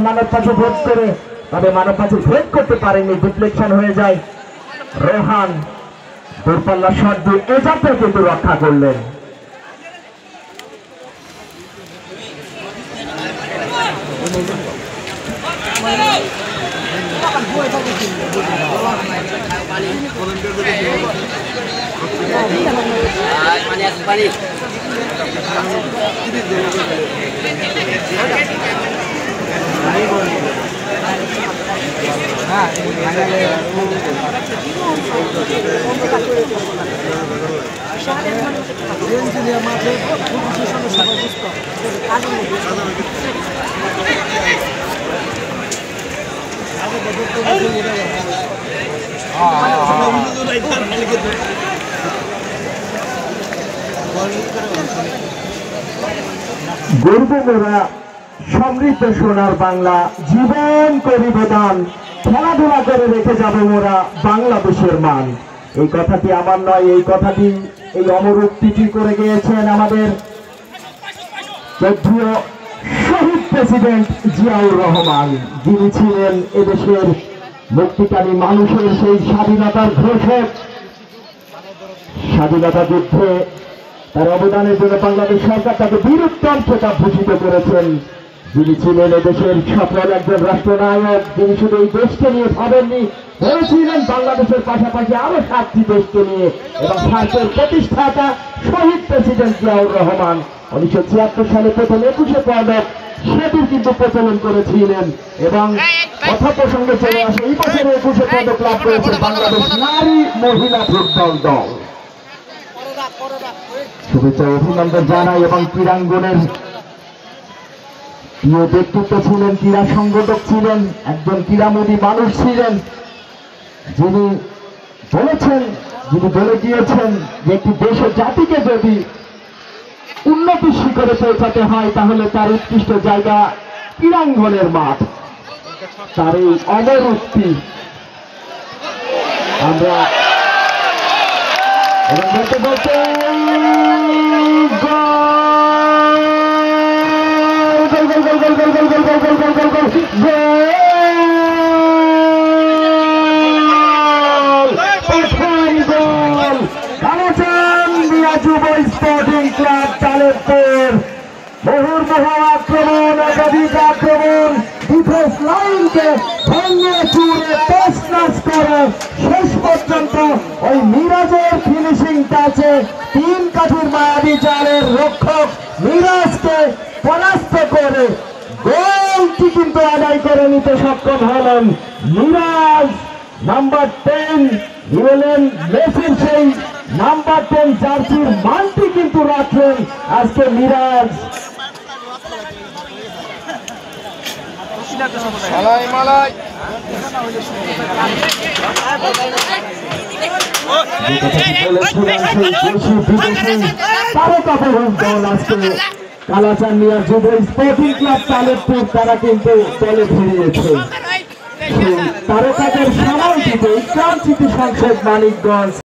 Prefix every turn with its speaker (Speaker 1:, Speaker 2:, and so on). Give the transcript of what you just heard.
Speaker 1: মানব পাশে ভোট করে, তবে মানব পাশে ভোট করতে পারেনি, ডিফ্লেকশন হয়ে যায়। রোহান দূরপাল্লা শট দিয়ে এ যাত্রা কিন্তু রক্ষা করলেন। গর্ব মোরা সমৃদ্ধ সোনার বাংলা, জীবন করিব দান, খেলাধুলা করে রেখে যাব মোরা বাংলাদেশের মান। এই কথাটি আমার নয়, এই কথাটি এই অমর উক্তিটি করে গিয়েছেন আমাদের শ্রদ্ধেয় শহীদ প্রেসিডেন্ট জিয়াউর রহমান, যিনি ছিলেন এদেশের মুক্তিকামী মানুষের সেই স্বাধীনতার ঘোষক। স্বাধীনতা যুদ্ধে তার অবদানের জন্য বাংলাদেশ সরকার তাকে বীরোত্তম খেতাব ভূষিত করেছেন। যিনি ছিলেন এদেশের সফল একজন রাষ্ট্রনায়ক, যিনি শুধু এই দেশকে নিয়ে ভাবেননি, ভেবেছিলেন বাংলাদেশের পাশাপাশি আরো 7টি দেশকে নিয়ে, এবং ভারতের প্রতিষ্ঠাতা শহীদ প্রেসিডেন্ট জিয়াউর রহমান 1976 সালে প্রথম 21 পদক সেটির কিন্তু প্রচলন করেছিলেন। এবং কথা প্রসঙ্গে চলে আসে, এই বছরে 21 পদক লাভ করেছে বাংলাদেশ নারী মহিলা ফুটবল দল। শুভেচ্ছা অভিনন্দন জানাই। এবং ক্রীড়াঙ্গনের প্রিয় ব্যক্তিত্ব ছিলেন, ক্রীড়া সংগঠক ছিলেন, একজন ক্রীড়ামোদী মানুষ ছিলেন, যিনি বলেছেন, যিনি বলে গিয়েছেন যে একটি দেশ ও জাতিকে যদি উন্নতির শিখরে পৌঁছাতে হয় তাহলে তার উৎকৃষ্ট জায়গা ক্রীড়াঙ্গনের মাঠ। তার এই অমর উক্তি আমরা বলতে বলতে যুব স্পোর্টিং ক্লাব তালেবপুর মুহুর্মুহু আক্রমণ, একাধিক আক্রমণ, ডিফেন্স লাইনকে ভেঙে চুরে তছনছ করে শেষ পর্যন্ত ওই মিরাজের ফিনিশিং টাচে 3 কাঠির মায়াবী জালের রক্ষক মিরাজকে পরাস্ত করে গোলটি কিন্তু আদায় করে নিতে সক্ষম হলেন মিরাজ। নাম্বার 10 লিওনেল মেসির সেই নাম্বার 10 জার্সির মানটি কিন্তু রাখলেন আজকে মিরাজ। কালাচান মিয়া যুব স্পোর্টিং ক্লাব তালেবপুর তারা কিন্তু দলে ফিরিয়েছে। তারকাদের সামাল দিতে ক্রান্তি সংসদ মানিকগঞ্জ